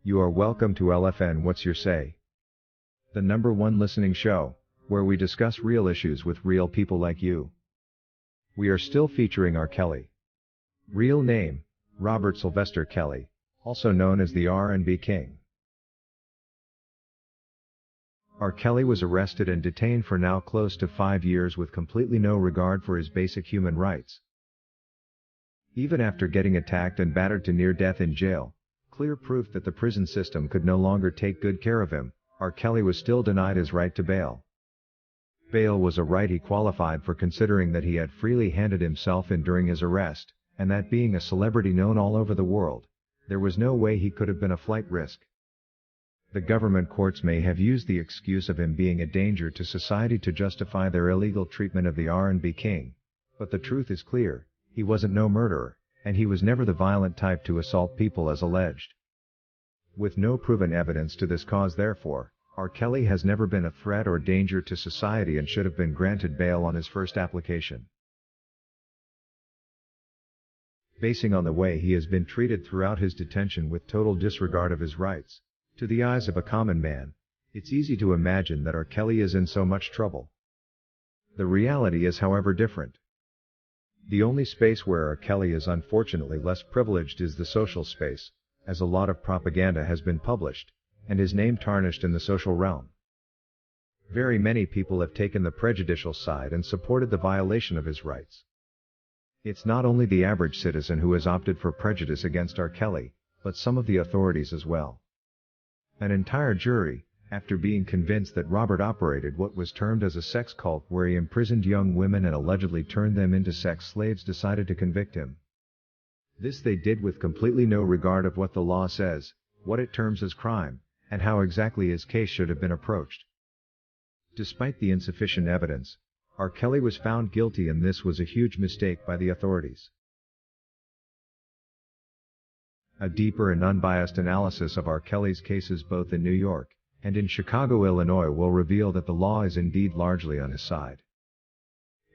You are welcome to LFN What's Your Say? The #1 listening show, where we discuss real issues with real people like you. We are still featuring R. Kelly. Real name, Robert Sylvester Kelly, also known as the R&B King. R. Kelly was arrested and detained for now close to 5 years with completely no regard for his basic human rights. Even after getting attacked and battered to near death in jail, clear proof that the prison system could no longer take good care of him, R. Kelly was still denied his right to bail. Bail was a right he qualified for, considering that he had freely handed himself in during his arrest, and that being a celebrity known all over the world, there was no way he could have been a flight risk. The government courts may have used the excuse of him being a danger to society to justify their illegal treatment of the R&B King, but the truth is clear, he wasn't no murderer, and he was never the violent type to assault people as alleged. With no proven evidence to this cause, therefore, R. Kelly has never been a threat or danger to society and should have been granted bail on his first application. Basing on the way he has been treated throughout his detention with total disregard of his rights, to the eyes of a common man, it's easy to imagine that R. Kelly is in so much trouble. The reality is, however, different. The only space where R. Kelly is unfortunately less privileged is the social space, as a lot of propaganda has been published, and his name tarnished in the social realm. Very many people have taken the prejudicial side and supported the violation of his rights. It's not only the average citizen who has opted for prejudice against R. Kelly, but some of the authorities as well. An entire jury, after being convinced that Robert operated what was termed as a sex cult where he imprisoned young women and allegedly turned them into sex slaves, decided to convict him. This they did with completely no regard of what the law says, what it terms as crime, and how exactly his case should have been approached. Despite the insufficient evidence, R. Kelly was found guilty, and this was a huge mistake by the authorities. A deeper and unbiased analysis of R. Kelly's cases both in New York and in Chicago, Illinois will reveal that the law is indeed largely on his side.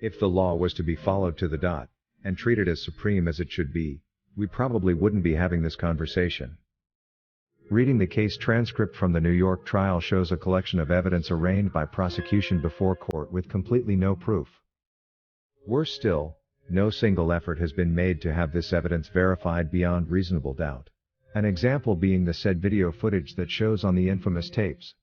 If the law was to be followed to the dot, and treated as supreme as it should be, we probably wouldn't be having this conversation. Reading the case transcript from the New York trial shows a collection of evidence arraigned by prosecution before court with completely no proof. Worse still, no single effort has been made to have this evidence verified beyond reasonable doubt. An example being the said video footage that shows on the infamous tapes.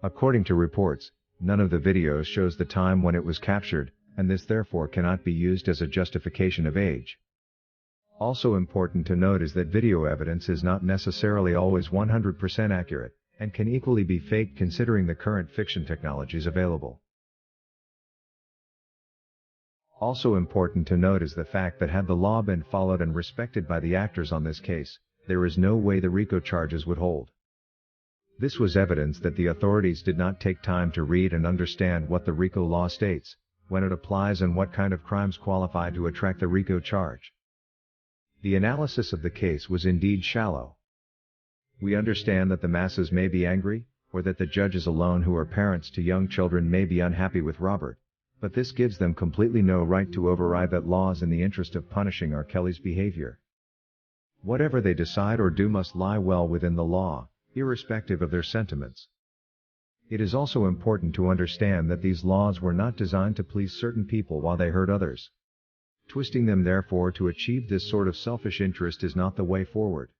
According to reports, none of the videos shows the time when it was captured, and this therefore cannot be used as a justification of age. Also important to note is that video evidence is not necessarily always 100% accurate, and can equally be faked considering the current fiction technologies available. Also important to note is the fact that had the law been followed and respected by the actors on this case, there is no way the RICO charges would hold. This was evidence that the authorities did not take time to read and understand what the RICO law states, when it applies, and what kind of crimes qualify to attract the RICO charge. The analysis of the case was indeed shallow. We understand that the masses may be angry, or that the judges alone who are parents to young children may be unhappy with Robert, but this gives them completely no right to override that laws in the interest of punishing R. Kelly's behavior. Whatever they decide or do must lie well within the law, irrespective of their sentiments. It is also important to understand that these laws were not designed to please certain people while they hurt others. Twisting them therefore to achieve this sort of selfish interest is not the way forward.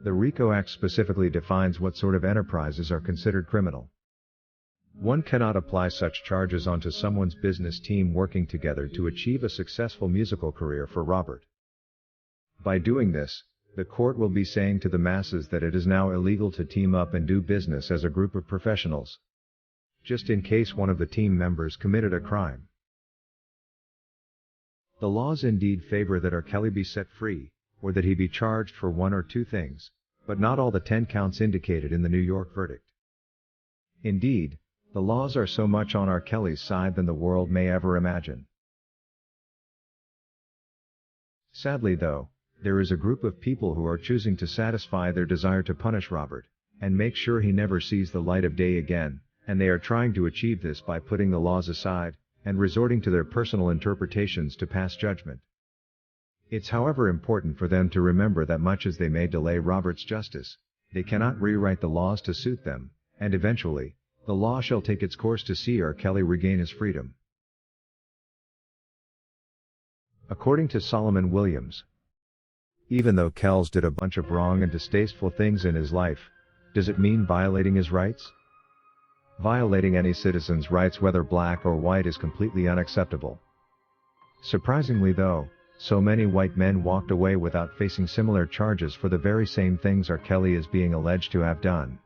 The RICO Act specifically defines what sort of enterprises are considered criminal. One cannot apply such charges onto someone's business team working together to achieve a successful musical career for Robert. By doing this, the court will be saying to the masses that it is now illegal to team up and do business as a group of professionals, just in case one of the team members committed a crime. The laws indeed favor that R. Kelly be set free, or that he be charged for one or two things, but not all the 10 counts indicated in the New York verdict. Indeed, the laws are so much on R. Kelly's side than the world may ever imagine. Sadly though, there is a group of people who are choosing to satisfy their desire to punish Robert, and make sure he never sees the light of day again, and they are trying to achieve this by putting the laws aside, and resorting to their personal interpretations to pass judgment. It's however important for them to remember that much as they may delay Robert's justice, They cannot rewrite the laws to suit them, and eventually, the law shall take its course to see R. Kelly regain his freedom. According to Solomon Williams, even though Kells did a bunch of wrong and distasteful things in his life, does it mean violating his rights? Violating any citizen's rights, whether black or white, is completely unacceptable. Surprisingly though, so many white men walked away without facing similar charges for the very same things R. Kelly is being alleged to have done.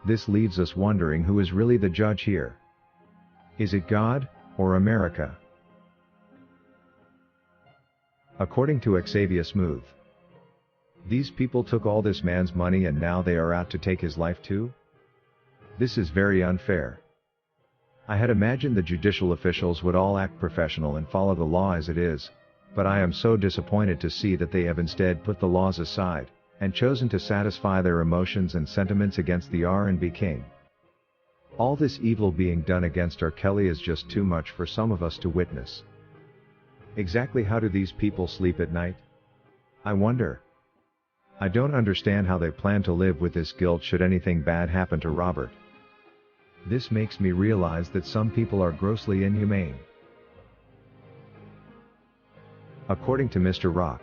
This leaves us wondering who is really the judge here. Is it God, or America? According to Xavier Smooth, these people took all this man's money and now they are out to take his life too? This is very unfair. I had imagined the judicial officials would all act professional and follow the law as it is, but I am so disappointed to see that they have instead put the laws aside, and chosen to satisfy their emotions and sentiments against the R&B king. All this evil being done against R. Kelly is just too much for some of us to witness. Exactly how do these people sleep at night? I wonder. I don't understand how they plan to live with this guilt should anything bad happen to Robert. This makes me realize that some people are grossly inhumane. According to Mr. Rock,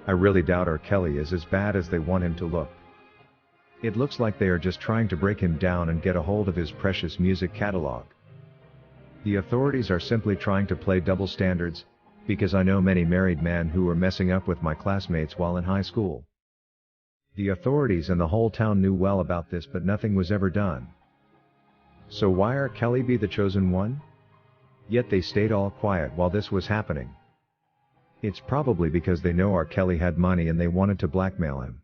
I really doubt R. Kelly is as bad as they want him to look. It looks like they are just trying to break him down and get a hold of his precious music catalog. The authorities are simply trying to play double standards, because I know many married men who were messing up with my classmates while in high school. The authorities and the whole town knew well about this, but nothing was ever done. So why R. Kelly be the chosen one? Yet they stayed all quiet while this was happening. It's probably because they know R. Kelly had money and they wanted to blackmail him.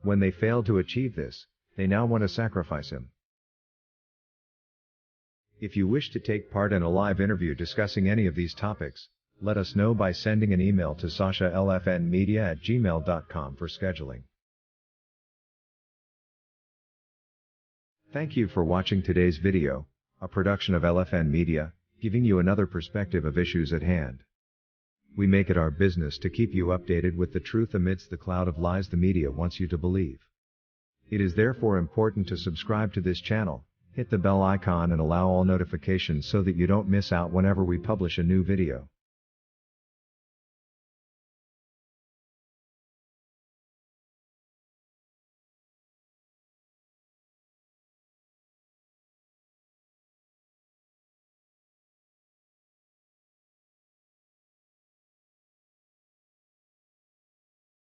When they failed to achieve this, they now want to sacrifice him. If you wish to take part in a live interview discussing any of these topics, let us know by sending an email to sashalfnmedia@gmail.com for scheduling. Thank you for watching today's video, a production of LFN Media, giving you another perspective of issues at hand. We make it our business to keep you updated with the truth amidst the cloud of lies the media wants you to believe. It is therefore important to subscribe to this channel, hit the bell icon and allow all notifications so that you don't miss out whenever we publish a new video.